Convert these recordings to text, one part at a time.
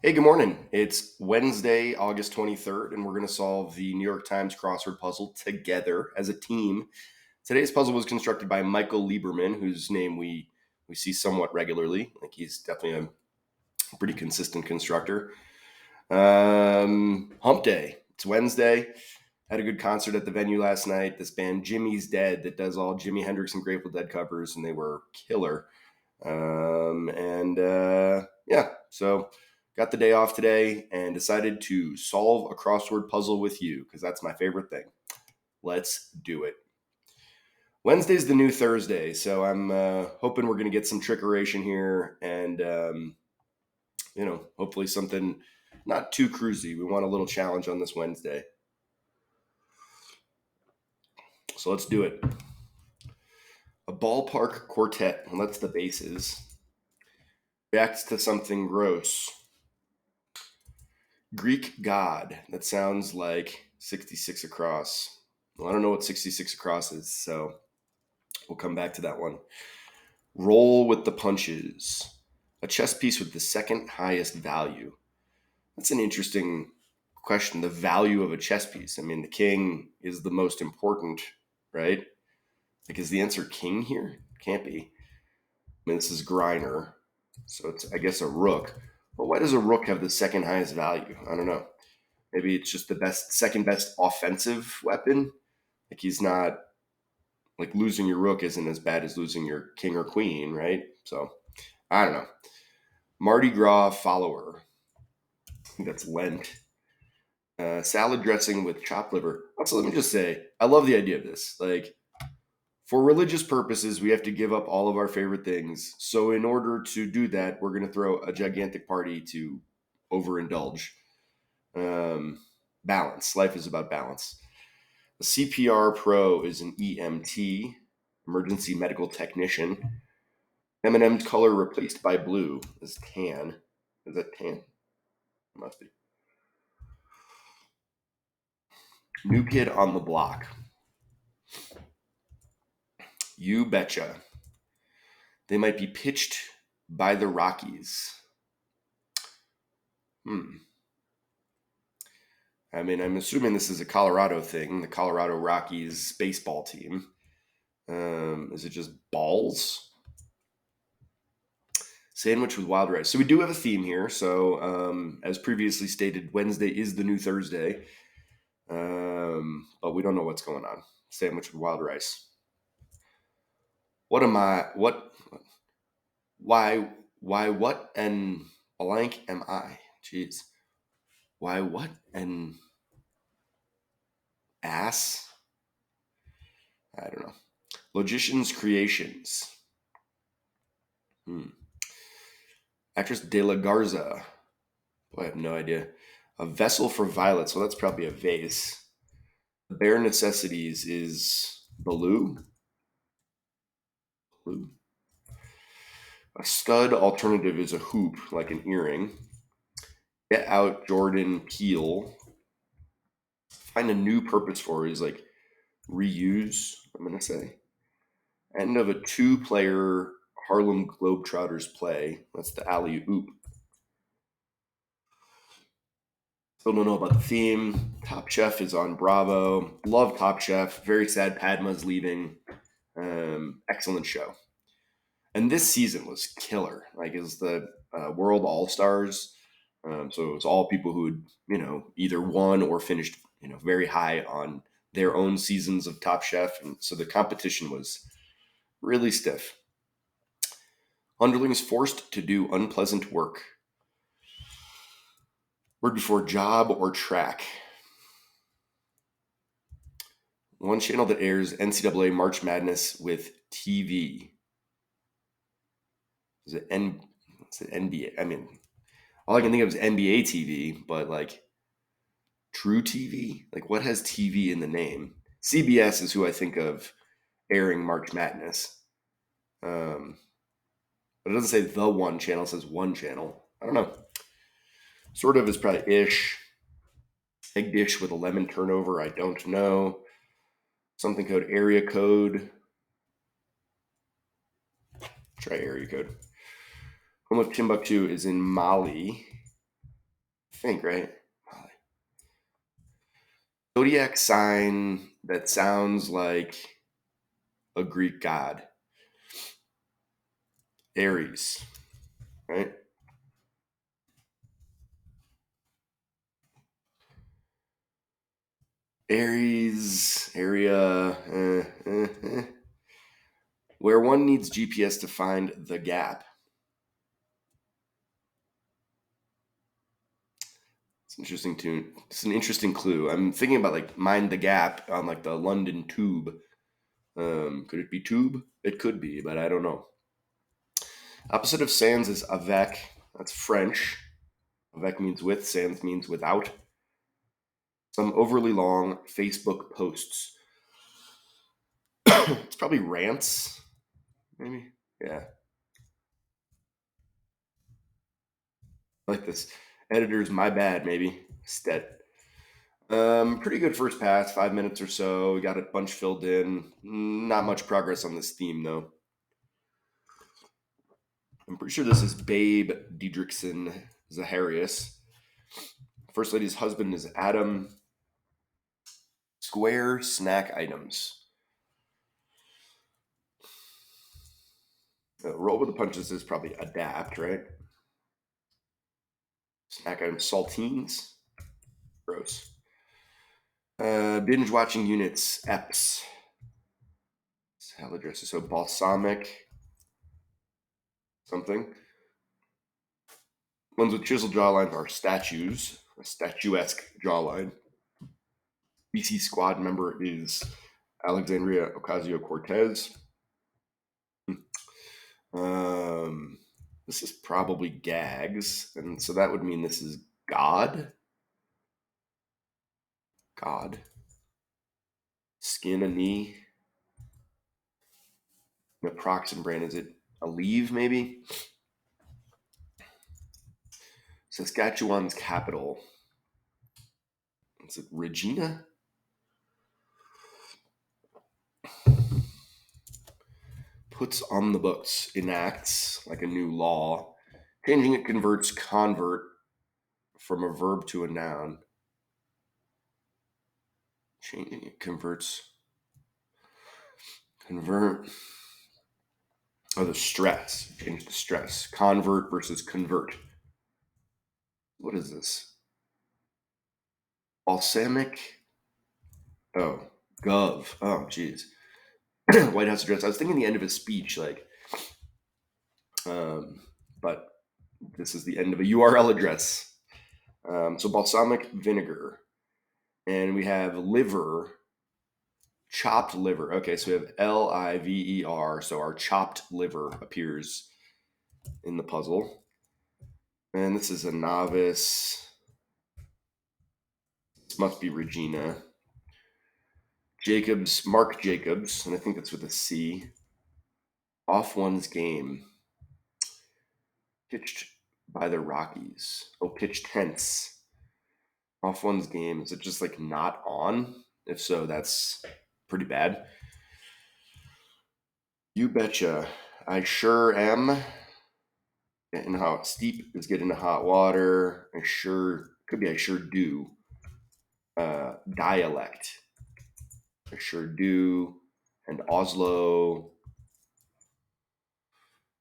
Hey, good morning. It's Wednesday, August 23rd, and we're going to solve the New York Times crossword puzzle together as a team. Today's puzzle was constructed by Michael Lieberman, whose name we see somewhat regularly. Like he's definitely a pretty consistent constructor. Hump Day. It's Wednesday. Had a good concert at the venue last night. This band Jimmy's Dead that does all Jimi Hendrix and Grateful Dead covers, and they were killer. Yeah, so got the day off today and decided to solve a crossword puzzle with you because that's my favorite thing. Let's do it. Wednesday's the new Thursday, so I'm hoping we're going to get some trickeration here and, hopefully something not too cruisy. We want a little challenge on this Wednesday. So let's do it. A ballpark quartet, and that's the bases, reacts to something gross. Greek god. That sounds like 66 across. Well, I don't know what 66 across is, so we'll come back to that one. Roll with the punches. A chess piece with the second highest value. That's an interesting question. The value of a chess piece. I mean, the king is the most important, right? Like, is the answer king here? Can't be. I mean, this is Griner, so it's, I guess, a rook. But why does a rook have the second highest value? I don't know. Maybe it's just the second best offensive weapon. Like he's not like losing your rook isn't as bad as losing your king or queen, right? So I don't know. Mardi Gras follower. I think that's Lent. Salad dressing with chopped liver. Also, let me just say, I love the idea of this. Like, for religious purposes, we have to give up all of our favorite things. So, in order to do that, we're going to throw a gigantic party to overindulge. Um, Balance. Life is about balance. A CPR pro is an EMT, emergency medical technician. M&M's color replaced by blue is tan. Is that tan? It must be. New kid on the block. You betcha. They might be pitched by the Rockies. I mean, I'm assuming this is a Colorado thing, the Colorado Rockies baseball team. Is it just balls? Sandwich with wild rice. So we do have a theme here. So, as previously stated, Wednesday is the new Thursday, but we don't know what's going on. Sandwich with wild rice. What am I? What? Why? Why? What? And blank am I? Jeez. Why? What? And ass? I don't know. Logician's creations. Actress De La Garza. Boy, I have no idea. A vessel for violets. Well, that's probably a vase. The bare necessities is Baloo. Baloo. A stud alternative is a hoop, like an earring. Get out Jordan Peele. Find a new purpose for is like reuse, I'm going to say. End of a two-player Harlem Globetrotters play. That's the alley oop. Still don't know about the theme. Top Chef is on Bravo. Love Top Chef. Very sad Padma's leaving. Excellent show. And this season was killer. Like it was the World All Stars. So it was all people who had, either won or finished, very high on their own seasons of Top Chef. And so the competition was really stiff. Underlings forced to do unpleasant work. Word before job or track. One channel that airs NCAA March Madness with TV. Is it NBA? I mean, all I can think of is NBA TV, but like True TV? Like what has TV in the name? CBS is who I think of airing March Madness. But it doesn't say the one channel, it says one channel. I don't know. Sort of is probably ish. Egg dish with a lemon turnover, I don't know. Something code area code. Try area code. Home of Timbuktu is in Mali. Think, right? Zodiac sign that sounds like a Greek god. Aries, right? Aries, area, where one needs GPS to find the gap. It's interesting too. It's an interesting clue. I'm thinking about like mind the gap on like the London Tube. Could it be tube? It could be, but I don't know. Opposite of sans is avec. That's French. Avec means with, sans means without. Some overly long Facebook posts. It's probably rants, maybe. Yeah, like this. Editors, my bad, maybe. Stead. Pretty good first pass, 5 minutes or so. We got a bunch filled in. Not much progress on this theme though. I'm pretty sure this is Babe Diedrichson Zaharias. First lady's husband is Adam. Square snack items. Roll with the punches is probably adapt, right? Snack items, saltines. Gross. Binge watching units, EPS. Salad dressing. So balsamic something. Ones with chiseled jawlines are statues, a statuesque jawline. BC squad member is Alexandria Ocasio Cortez. This is probably gags, and so that would mean this is God. God. Skin a knee. Naproxen brand, is it Aleve maybe? Saskatchewan's capital. Is it Regina? Puts on the books, enacts like a new law. Changing it converts convert from a verb to a noun. Changing it converts convert. Oh, the stress. Change the stress. Convert versus convert. What is this? Balsamic. Oh, Gov. Oh, jeez. White House address. I was thinking the end of his speech, like, but this is the end of a URL address. So balsamic vinegar, and we have liver, chopped liver. Okay, so we have LIVER. So our chopped liver appears in the puzzle, and this is a novice. This must be Regina. Jacobs, Mark Jacobs, and I think that's with a C. Off one's game. Pitched by the Rockies. Oh, pitch tense. Off one's game. Is it just like not on? If so, that's pretty bad. You betcha. I sure am. Getting hot. Steep is getting into hot water. I sure do. Dialect. I sure do. And Oslo.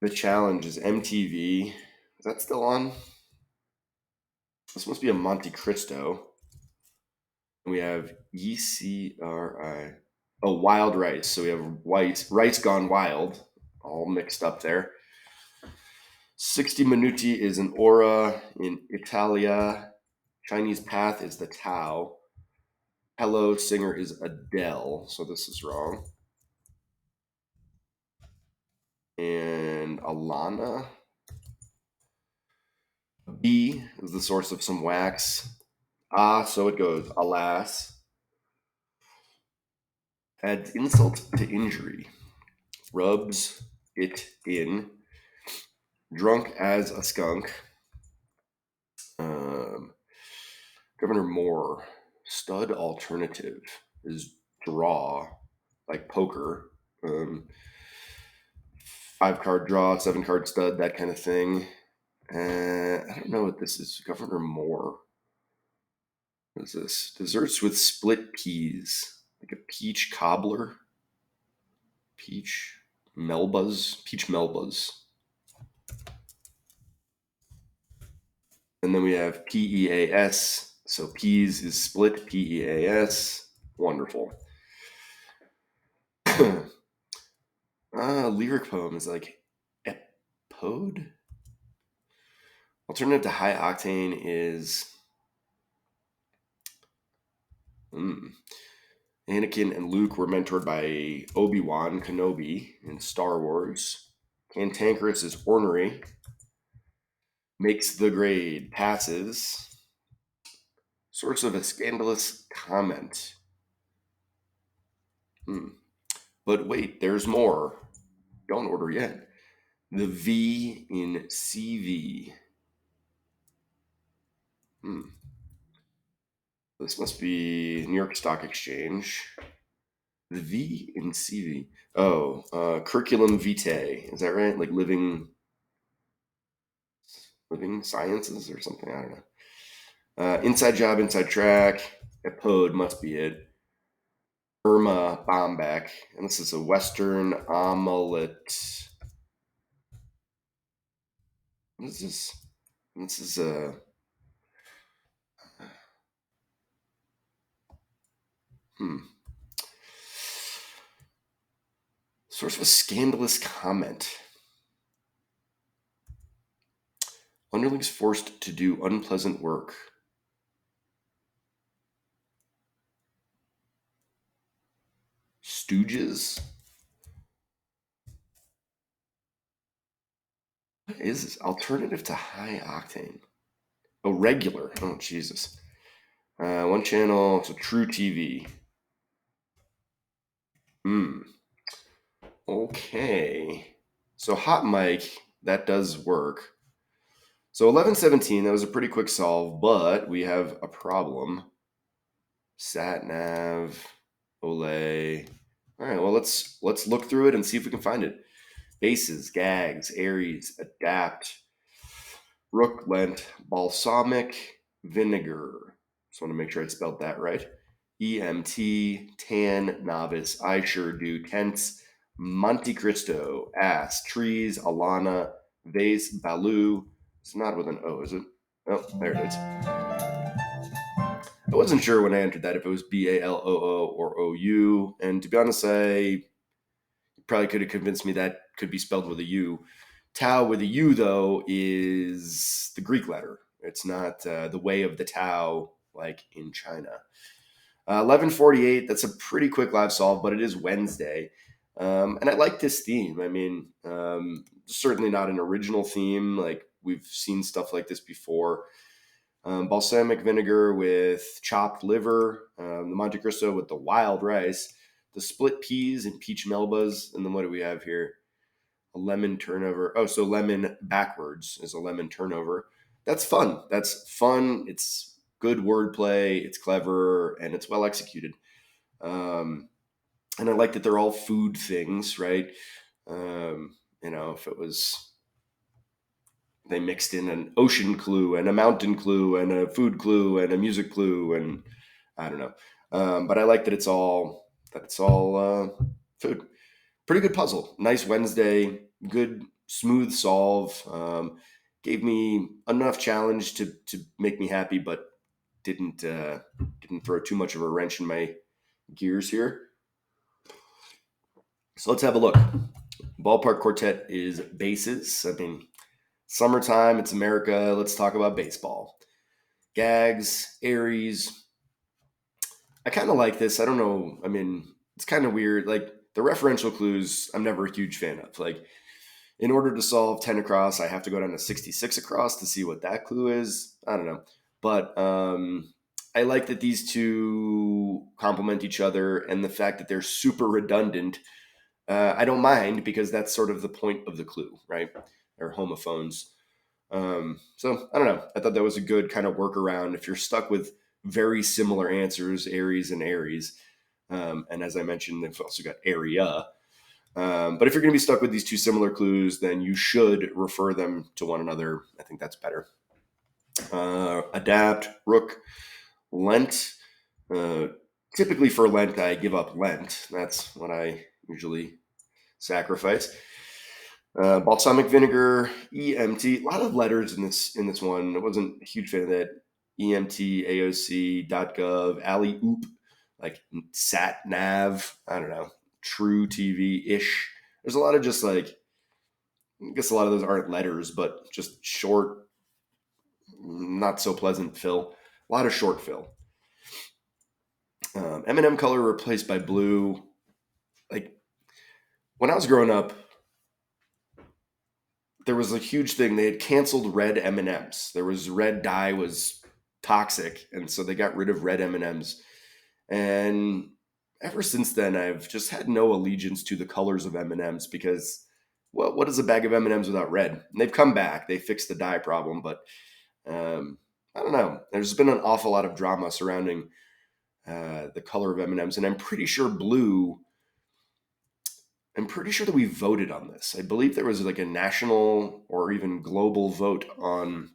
The challenge is MTV. Is that still on? This must be a Monte Cristo. And we have ECRI. Oh, wild rice. So we have rice gone wild, all mixed up there. 60 Minuti is an aura in Italia. Chinese path is the Tao. Hello singer is Adele. So this is wrong. And Alana. B is the source of some wax. Ah, so it goes. Alas. Adds insult to injury. Rubs it in. Drunk as a skunk. Governor Moore. Stud alternative is draw, like poker. 5-card draw, 7-card stud, that kind of thing. I don't know what this is. Governor Moore. What is this? Desserts with split peas. Like a peach cobbler. Peach Melbas. Peach Melbas. And then we have PEAS. So peas is split PEAS. Wonderful. Lyric poem is like epode. Alternative to high octane is Anakin and Luke were mentored by Obi-Wan Kenobi in Star Wars. Cantankerous is ornery. Makes the grade. Passes. Source of a scandalous comment. But wait, there's more. Don't order yet. The V in CV. This must be New York Stock Exchange. The V in CV. Oh, curriculum vitae. Is that right? Like living sciences or something? I don't know. Inside job, inside track. Epode must be it. Irma Bombeck. And this is a Western omelette. What is this? This is a. Source of a scandalous comment. Underlings forced to do unpleasant work. Stooges? What is this? Alternative to high octane. Oh, regular. Oh, Jesus. One channel. It's a True TV. Okay. So hot mic, that does work. So 11:17, that was a pretty quick solve, but we have a problem. Sat nav, Olay. All right, well let's look through it and see if we can find it. Bases, gags, Aries, adapt, rook lent, balsamic, vinegar. Just want to make sure I spelled that right. EMT, tan, novice, I sure do, tense, Monte Cristo, ass, trees, Alana, vase, Baloo. It's not with an O, is it? Oh, there it is. I wasn't sure when I entered that if it was Baloo or OU, and to be honest, I probably could have convinced me that could be spelled with a U. Tau with a U, though, is the Greek letter. It's not the way of the Tao like in China. 11:48, that's a pretty quick live solve, but it is Wednesday. And I like this theme. I mean, certainly not an original theme. Like we've seen stuff like this before. Balsamic vinegar with chopped liver, the Monte Cristo with the wild rice, the split peas and peach melbas. And then what do we have here? A lemon turnover. Oh, so lemon backwards is a lemon turnover. That's fun. That's fun. It's good wordplay. It's clever and it's well executed. And I like that they're all food things, right? If it was, they mixed in an ocean clue and a mountain clue and a food clue and a music clue and I don't know. But I like that it's all food. Pretty good puzzle. Nice Wednesday. Good smooth solve. Gave me enough challenge to make me happy, but didn't throw too much of a wrench in my gears here. So let's have a look. Ballpark Quartet is bases. I mean, summertime, it's America. Let's talk about baseball. Gags, Aries. I kind of like this. I don't know. I mean, it's kind of weird. Like the referential clues, I'm never a huge fan of. Like, in order to solve 10 across, I have to go down to 66 across to see what that clue is. I don't know. But I like that these two complement each other and the fact that they're super redundant. I don't mind because that's sort of the point of the clue, right? They're homophones. So I don't know. I thought that was a good kind of workaround if you're stuck with very similar answers, Aries and Aries. And as I mentioned, they've also got area. But if you're going to be stuck with these two similar clues, then you should refer them to one another. I think that's better. Adapt, rook, Lent. Uh, Typically for Lent, I give up Lent. That's what I usually sacrifice. Balsamic vinegar, EMT. A lot of letters in this one. I wasn't a huge fan of that. EMT, AOC.gov, alley oop, like sat nav. I don't know, true TV ish. There's a lot of just like, I guess a lot of those aren't letters, but just short, not so pleasant fill. A lot of short fill. M&M color replaced by blue. Like when I was growing up, there was a huge thing. They had canceled red M&Ms. There was red dye was toxic, and so they got rid of red M&Ms. And ever since then, I've just had no allegiance to the colors of M&Ms because what is a bag of M&Ms without red? And they've come back. They fixed the dye problem, but I don't know. There's been an awful lot of drama surrounding the color of M&Ms, and I'm pretty sure blue. I'm pretty sure that we voted on this. I believe there was like a national or even global vote on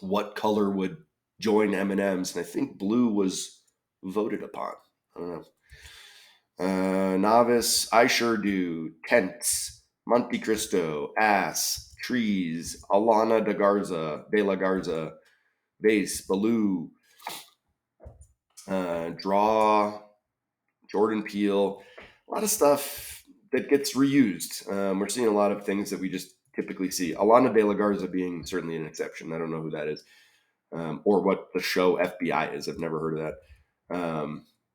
what color would join M&Ms, and I think blue was voted upon. I don't know. Novice, I sure do. Tents, Monte Cristo, Ass, Trees, Alana de la Garza, Vase, Baloo, Draw, Jordan Peele, a lot of stuff that gets reused. We're seeing a lot of things that we just typically see. Alana de la Garza being certainly an exception. I don't know who that is, or what the show FBI is. I've never heard of that.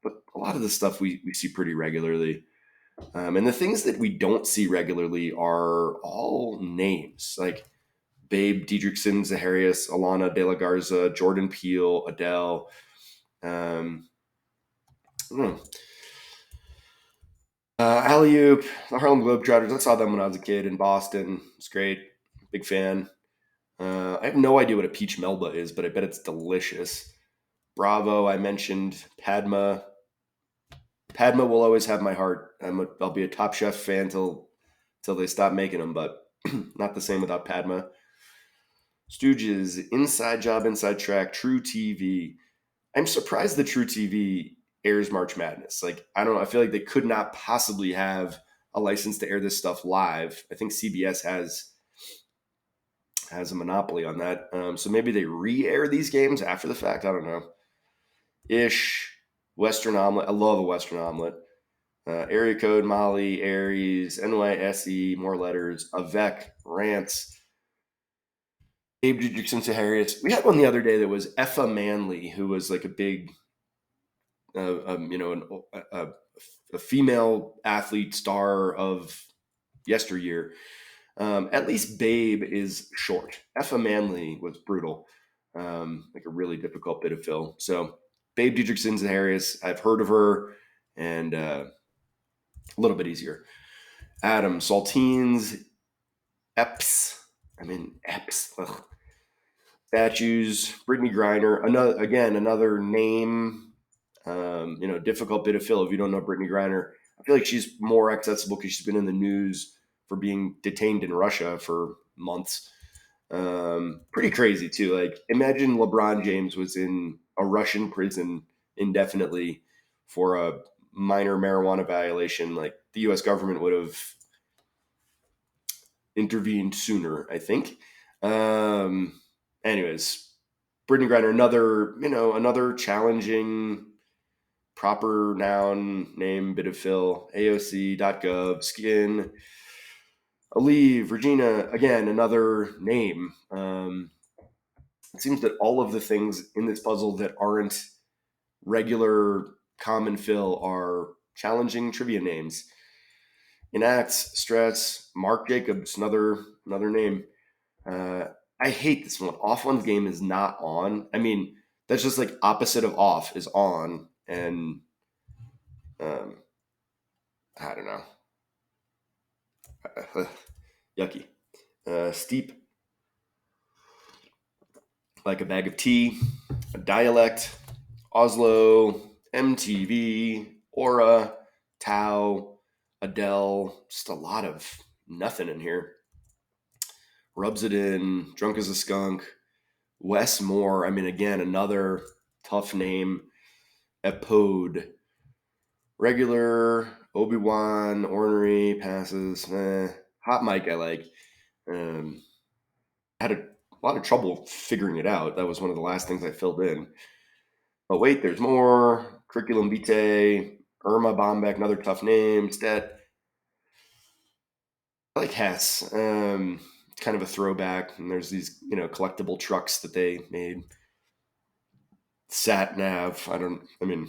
But a lot of the stuff we see pretty regularly. And the things that we don't see regularly are all names like Babe Diedrichson, Zaharias, Alana de la Garza, Jordan Peele, Adele. Alley-oop, the Harlem Globetrotters. I saw them when I was a kid in Boston. It's great. Big fan. I have no idea what a peach melba is, but I bet it's delicious. Bravo, I mentioned. Padma. Padma will always have my heart. I'll be a Top Chef fan till they stop making them, but not the same without Padma. Stooges, Inside Job, Inside Track, True TV. I'm surprised the True TV airs March Madness. Like, I don't know. I feel like they could not possibly have a license to air this stuff live. I think CBS has a monopoly on that. So maybe they re-air these games after the fact. I don't know. Ish, Western Omelet. I love a Western Omelet. Area code, Molly, Aries, NYSE, more letters, Avec, Rants, Abe Didrikson to Harriet. We had one the other day that was Effa Manley, who was like a big, a female athlete star of yesteryear. At least Babe is short. Effa Manley was brutal, like a really difficult bit of fill. So Babe Didrikson to Harriet. I've heard of her, and a little bit easier. Adam, Saltines, Epps. Epps. Ugh. Statues, Brittany Griner. Another name. Difficult bit of fill if you don't know Brittany Griner. I feel like she's more accessible because she's been in the news for being detained in Russia for months. Pretty crazy too. Like imagine LeBron James was in a Russian prison indefinitely for a minor marijuana violation. Like the U.S. government would have intervened sooner, I think. Anyways, Brittany Griner, another challenging proper noun name bit of fill. AOC.gov, skin. Aleve, Regina, again, another name. It seems that all of the things in this puzzle that aren't regular common fill are challenging trivia names. Enacts, Stress, Mark Jacobs, another name. I hate this one. Off one's game is not on. That's just like opposite of off is on, and I don't know. Yucky. Steep, like a bag of tea. A dialect. Oslo, MTV, Aura, Tau, Adele, just a lot of nothing in here. Rubs it in, drunk as a skunk. Wes Moore, I mean, again, another tough name. Epode. Regular, Obi-Wan, ornery, passes. Hot mic, I like. Um, had a lot of trouble figuring it out. That was one of the last things I filled in. But wait, there's more. Curriculum vitae, Irma Bombeck, another tough name. Stat. I like Hess. It's kind of a throwback. And there's these, collectible trucks that they made. Sat Nav. I mean,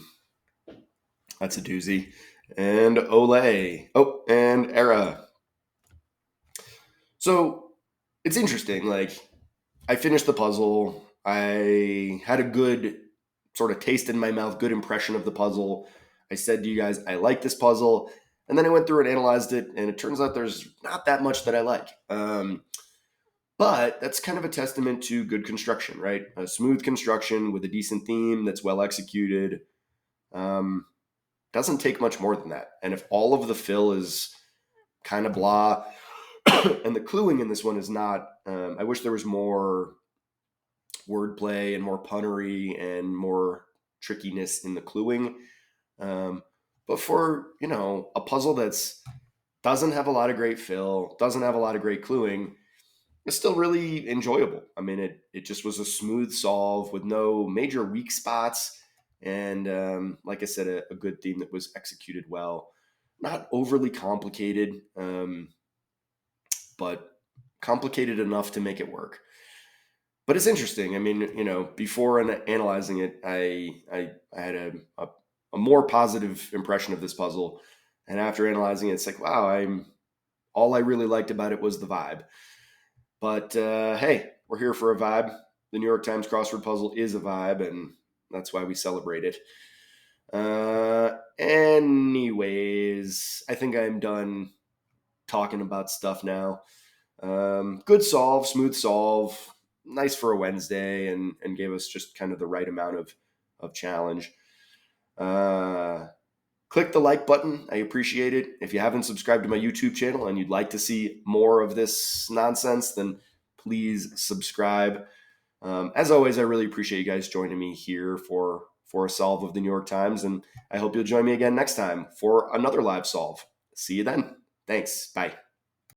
that's a doozy. And Olay. Oh, and Era. So it's interesting. Like, I finished the puzzle. I had a good sort of taste in my mouth, good impression of the puzzle. I said to you guys, I like this puzzle. And then I went through and analyzed it, and it turns out there's not that much that I like. But that's kind of a testament to good construction, right? A smooth construction with a decent theme that's well executed. Doesn't take much more than that. And if all of the fill is kind of blah, and the cluing in this one is not, I wish there was more wordplay and more punnery and more trickiness in the cluing. But for, a puzzle that's doesn't have a lot of great fill, doesn't have a lot of great cluing, it's still really enjoyable. I mean, it just was a smooth solve with no major weak spots. And like I said, a good theme that was executed well. Not overly complicated, but complicated enough to make it work. But it's interesting. I mean, before analyzing it, I had a more positive impression of this puzzle, and after analyzing it, it's like, wow, all I really liked about it was the vibe. But hey, we're here for a vibe. The New York Times crossword puzzle is a vibe, and that's why we celebrate it. Anyways, I think I'm done talking about stuff now. Good solve, smooth solve, nice for a Wednesday, and gave us just kind of the right amount of challenge. Click the like button. I appreciate it. If you haven't subscribed to my YouTube channel and you'd like to see more of this nonsense, then please subscribe. As always, I really appreciate you guys joining me here for a solve of the New York Times, and I hope you'll join me again next time for another live solve. See you then. Thanks. Bye.